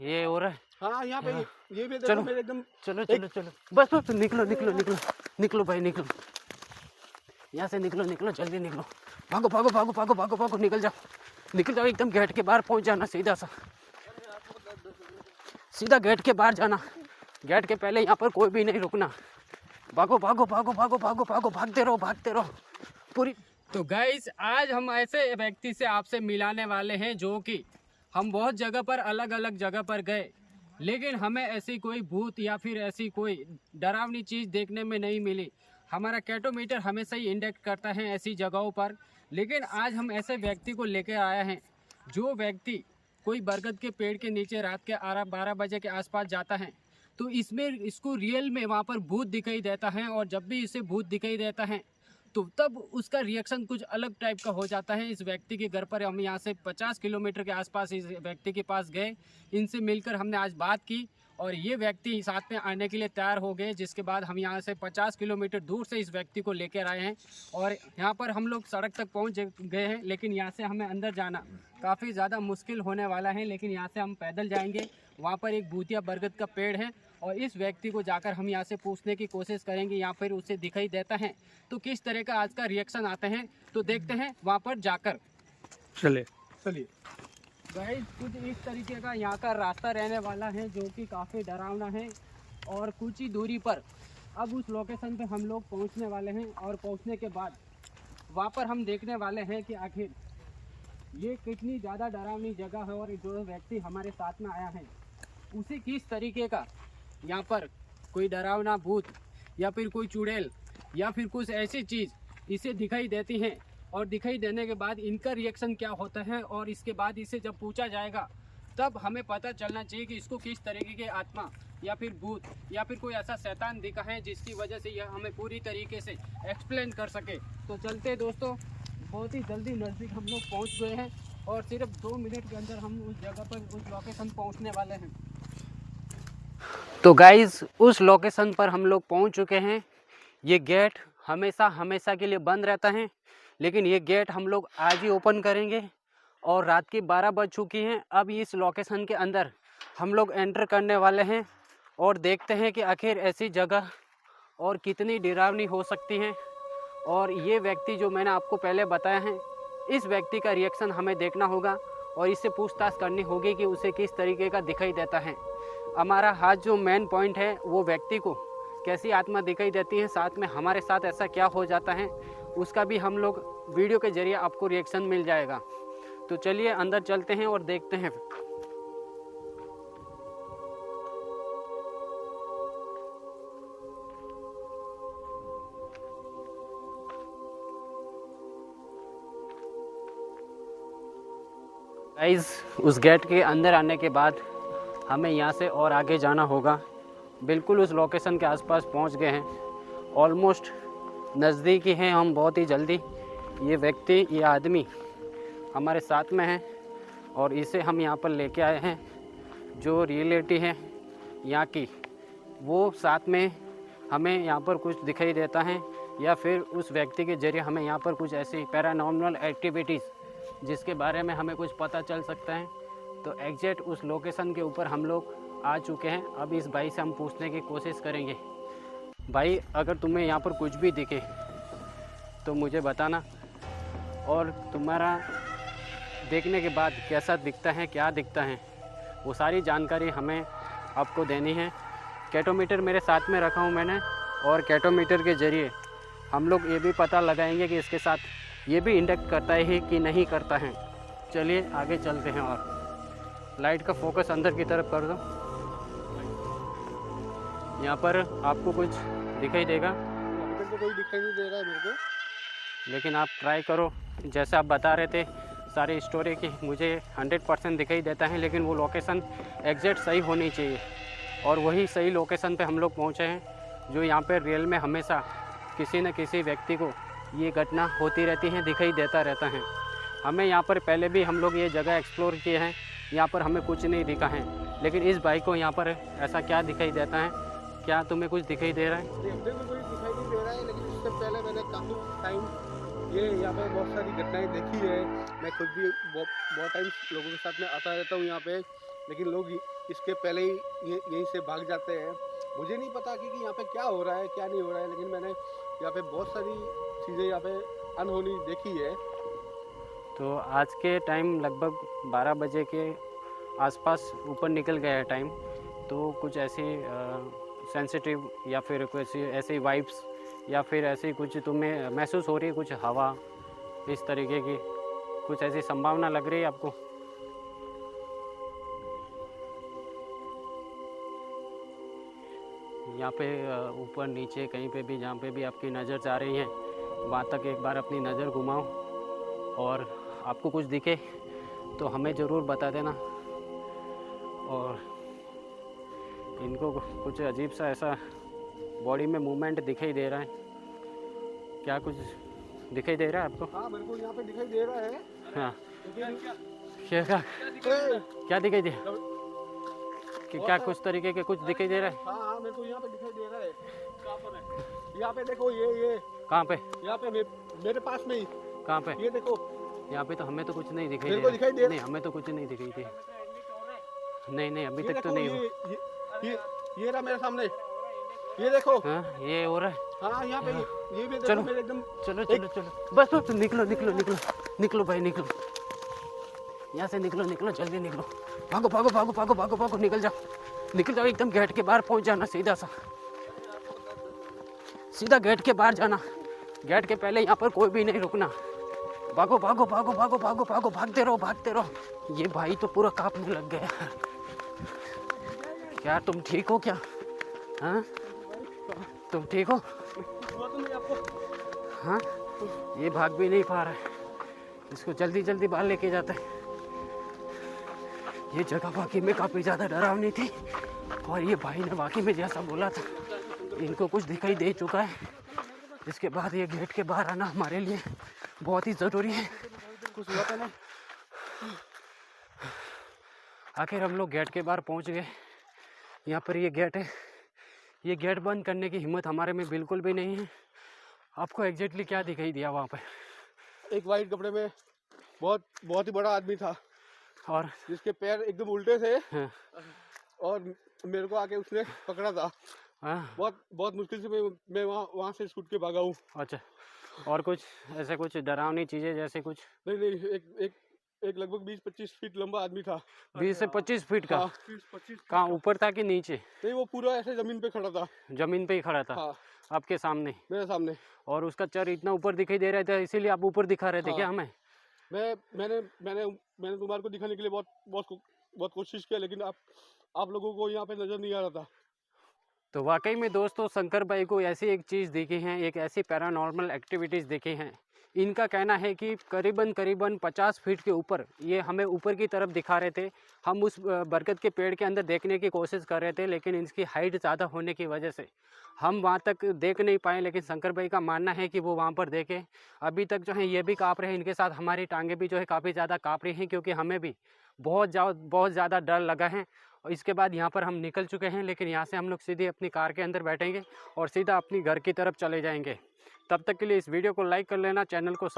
ये हो रहा है। हाँ यहाँ पे ये भी देखो चलो मेरे एकदम। चलो चलो चलो, बस बस निकलो निकलो निकलो निकलो भाई निकलो, यहाँ से निकलो निकलो जल्दी निकलो, भागो भागो भागो भागो भागो भागो, निकल जाओ एकदम गेट के बाहर पहुँच जाना, सीधा गेट के बाहर जाना, गेट के पहले यहाँ पर कोई भी नहीं रुकना, भागो भागो भागो भागो भागो भागो, भागते रहो पूरी। तो गाइस आज हम ऐसे व्यक्ति से आपसे मिलाने वाले हैं जो कि हम बहुत जगह पर अलग अलग जगह पर गए, लेकिन हमें ऐसी कोई भूत या फिर ऐसी कोई डरावनी चीज़ देखने में नहीं मिली। हमारा कैटोमीटर हमेशा ही इंडेक्ट करता है ऐसी जगहों पर, लेकिन आज हम ऐसे व्यक्ति को लेकर आए हैं जो व्यक्ति कोई बरगद के पेड़ के नीचे रात के 12 बजे के आसपास जाता है, तो इसको रियल में वहाँ पर भूत दिखाई देता है, और जब भी इसे भूत दिखाई देता है तो तब उसका रिएक्शन कुछ अलग टाइप का हो जाता है। इस व्यक्ति के घर पर हम यहाँ से 50 किलोमीटर के आसपास इस व्यक्ति के पास गए, इनसे मिलकर हमने आज बात की और ये व्यक्ति साथ में आने के लिए तैयार हो गए, जिसके बाद हम यहाँ से 50 किलोमीटर दूर से इस व्यक्ति को लेकर आए हैं और यहाँ पर हम लोग सड़क तक पहुँच गए हैं, लेकिन यहाँ से हमें अंदर जाना काफ़ी ज़्यादा मुश्किल होने वाला है, लेकिन यहाँ से हम पैदल जाएंगे। वहाँ पर एक भूतिया बरगद का पेड़ है और इस व्यक्ति को जाकर हम यहाँ से पूछने की कोशिश करेंगे, यहाँ पर उसे दिखाई देता है तो किस तरह का आज का रिएक्शन आते हैं, तो देखते हैं वहाँ पर जाकर। चलिए गाइस, कुछ इस तरीके का यहाँ का रास्ता रहने वाला है जो कि काफ़ी डरावना है, और कुछ ही दूरी पर अब उस लोकेशन पे हम लोग पहुँचने वाले हैं, और पहुँचने के बाद वहाँ पर हम देखने वाले हैं कि आखिर ये कितनी ज़्यादा डरावनी जगह है और जो व्यक्ति हमारे साथ में आया है उसे किस तरीके का यहाँ पर कोई डरावना भूत या फिर कोई चुड़ैल या फिर कुछ ऐसी चीज़ इसे दिखाई देती है, और दिखाई देने के बाद इनका रिएक्शन क्या होता है, और इसके बाद इसे जब पूछा जाएगा तब हमें पता चलना चाहिए कि इसको किस तरीके के आत्मा या फिर भूत या फिर कोई ऐसा शैतान दिखा है जिसकी वजह से यह हमें पूरी तरीके से एक्सप्लेन कर सके। तो चलते दोस्तों, बहुत ही जल्दी नज़दीक हम लोग पहुँच गए हैं और सिर्फ 2 मिनट के अंदर हम उस जगह पर उस लोकेशन पहुँचने वाले हैं। तो गाइज़, उस लोकेशन पर हम लोग पहुँच चुके हैं। ये गेट हमेशा के लिए बंद रहता है, लेकिन ये गेट हम लोग आज ही ओपन करेंगे, और रात की 12 बज चुकी हैं। अब इस लोकेशन के अंदर हम लोग एंटर करने वाले हैं और देखते हैं कि आखिर ऐसी जगह और कितनी डरावनी हो सकती है। और ये व्यक्ति जो मैंने आपको पहले बताया है, इस व्यक्ति का रिएक्शन हमें देखना होगा और इससे पूछताछ करनी होगी कि उसे किस तरीके का दिखाई देता है। हमारा हाथ जो मेन पॉइंट है वो व्यक्ति को कैसी आत्मा दिखाई देती है, साथ में हमारे साथ ऐसा क्या हो जाता है, उसका भी हम लोग वीडियो के जरिए आपको रिएक्शन मिल जाएगा। तो चलिए अंदर चलते हैं और देखते हैं। गाइस, उस गेट के अंदर आने के बाद हमें यहाँ से और आगे जाना होगा। बिल्कुल उस लोकेशन के आसपास पहुँच गए हैं, ऑलमोस्ट नज़दीक ही हैं हम बहुत ही जल्दी। ये व्यक्ति, ये आदमी हमारे साथ में है और इसे हम यहाँ पर लेके आए हैं। जो रियलिटी है यहाँ की, वो साथ में हमें यहाँ पर कुछ दिखाई देता है, या फिर उस व्यक्ति के ज़रिए हमें यहाँ पर कुछ ऐसी पैरानॉर्मल एक्टिविटीज़ जिसके बारे में हमें कुछ पता चल सकता है। तो एग्जैक्ट उस लोकेशन के ऊपर हम लोग आ चुके हैं। अब इस भाई से हम पूछने की कोशिश करेंगे। भाई, अगर तुम्हें यहाँ पर कुछ भी दिखे तो मुझे बताना, और तुम्हारा देखने के बाद कैसा दिखता है, क्या दिखता है, वो सारी जानकारी हमें आपको देनी है। कैटोमीटर मेरे साथ में रखा हूँ मैंने, और कैटोमीटर के ज़रिए हम लोग ये भी पता लगाएंगे कि इसके साथ ये भी इंडेक्ट करता है कि नहीं करता है। चलिए आगे चलते हैं, और लाइट का फोकस अंदर की तरफ कर दो। यहाँ पर आपको कुछ दिखाई देगा? इधर तो कोई दिखाई नहीं दे रहा है मेरे को, लेकिन आप ट्राई करो। जैसे आप बता रहे थे सारी स्टोरी की, मुझे 100% दिखाई देता है, लेकिन वो लोकेशन एग्जैक्ट सही होनी चाहिए, और वही सही लोकेशन पे हम लोग पहुँचे हैं। जो यहाँ पे रियल में हमेशा किसी न किसी व्यक्ति को ये घटना होती रहती है, दिखाई देता रहता है। हमें यहाँ पर पहले भी हम लोग ये जगह एक्सप्लोर किए हैं, यहाँ पर हमें कुछ नहीं दिखा है, लेकिन इस बाइक को यहाँ पर ऐसा क्या दिखाई देता है? क्या तुम्हें कुछ दिखाई दे रहा है? देखते तो कोई दिखाई नहीं दे रहा है, लेकिन इससे पहले मैंने काफ़ी टाइम ये यहाँ पे बहुत सारी घटनाएं देखी है। मैं खुद भी बहुत टाइम लोगों के साथ में आता रहता हूँ यहाँ पे। लेकिन लोग इसके पहले ही यहीं से भाग जाते हैं। मुझे नहीं पता कि यहाँ पे क्या हो रहा है क्या नहीं हो रहा है, लेकिन मैंने यहाँ पे बहुत सारी चीज़ें यहाँ पे अनहोनी देखी है। तो आज के टाइम लगभग 12 बजे के आसपास ऊपर निकल गया है टाइम। तो कुछ ऐसी सेंसिटिव या फिर कुछ ऐसी वाइब्स या फिर ऐसी कुछ तुम्हें महसूस हो रही है, कुछ हवा इस तरीके की कुछ ऐसी संभावना लग रही है आपको? यहाँ पे ऊपर नीचे कहीं पे भी जहाँ पे भी आपकी नज़र जा रही है वहाँ तक एक बार अपनी नज़र घुमाओ और आपको कुछ दिखे तो हमें ज़रूर बता देना। और इनको कुछ अजीब सा ऐसा बॉडी में मूवमेंट दिखाई दे रहा है, क्या कुछ दिखाई दे रहा है आपको? हाँ मेरे को यहाँ पे दिखाई दे रहा है। हाँ लेकिन क्या दिखाई दे कि क्या कुछ तरीके के कुछ दिखाई दे रहा है? हाँ हाँ मेरे को यहाँ पे दिखाई दे रहा है। कहाँ पर है? यहाँ पे देखो ये कहाँ पे? यहाँ पे मेरे पास में ही। कहाँ पे? ये देखो यहाँ पे तो हमें तो कुछ नहीं दिखाई मेरे को दिखाई दे नहीं, हमें तो कुछ नहीं दिखाई दे। नहीं अभी तक तो नहीं हुआ। ये रहा मेरे सामने, ये देखो। हाँ ये हो रहा है। हाँ यहाँ पे ये भी चलो मेरे एकदम। चलो बस निकलो भाई निकलो, यहाँ से निकलो जल्दी निकलो, भागो निकल जाओ एकदम गेट के बाहर पहुँच जाना, सीधा गेट के बाहर जाना, गेट के पहले यहाँ पर कोई भी नहीं रुकना। भागो भागते रहो। ये भाई तो पूरा कांपने लग गया। क्या तुम ठीक हो क्या? हाँ तुम ठीक हो? हाँ ये भाग भी नहीं पा रहा है, इसको जल्दी बाहर लेके जाते हैं। ये जगह वाकई में काफ़ी ज़्यादा डरावनी थी और ये भाई ने वाकई में जैसा बोला था इनको कुछ दिखाई दे चुका है। इसके बाद ये गेट के बाहर आना हमारे लिए बहुत ही ज़रूरी है। कुछ हुआ था ना? आखिर हम लोग गेट के बाहर पहुंच गए। यहाँ पर ये गेट है, ये गेट बंद करने की हिम्मत हमारे में बिल्कुल भी नहीं है। आपको एग्जैक्टली क्या दिखाई दिया वहाँ पे? एक वाइट कपड़े में बहुत ही बड़ा आदमी था और जिसके पैर एकदम उल्टे थे। हाँ। और मेरे को आके उसने पकड़ा था। हाँ। बहुत मुश्किल से मैं वहाँ से छूट के भागा हूँ। अच्छा, और कुछ ऐसे कुछ डरावनी चीज़ें जैसे कुछ? नहीं एक लगभग 20-25 फीट लंबा आदमी था। 20 से 25 फीट का? हाँ, 20-25 कहाँ ऊपर था कि नीचे? नहीं वो पूरा ऐसे जमीन पे खड़ा था। जमीन पे ही खड़ा था? हाँ। आपके सामने? मेरे सामने। और उसका चर इतना ऊपर दिखाई दे रहा था इसीलिए आप ऊपर दिखा रहे थे? हाँ। क्या हमें? मैंने तुम्हारे को दिखाने के लिए बहुत कोशिश किया, लेकिन आप लोगों को यहाँ पे नजर नहीं आ रहा था। तो वाकई में दोस्तों शंकर भाई को ऐसी एक चीज़ दिखी है, एक ऐसी पैरानॉर्मल एक्टिविटीज़ दिखी हैं। इनका कहना है कि करीबन 50 फीट के ऊपर ये हमें ऊपर की तरफ दिखा रहे थे। हम उस बरगद के पेड़ के अंदर देखने की कोशिश कर रहे थे, लेकिन इसकी हाइट ज़्यादा होने की वजह से हम वहाँ तक देख नहीं पाए। लेकिन शंकर भाई का मानना है कि वो वहाँ पर देखे। अभी तक जो है ये भी काँप रहे हैं, इनके साथ हमारी टांगें भी जो है काफ़ी ज़्यादा काँप रही हैं, क्योंकि हमें भी बहुत ज़्यादा डर लगा है। और इसके बाद यहाँ पर हम निकल चुके हैं, लेकिन यहाँ से हम लोग सीधे अपनी कार के अंदर बैठेंगे और सीधा अपनी घर की तरफ चले जाएंगे। तब तक के लिए इस वीडियो को लाइक कर लेना, चैनल को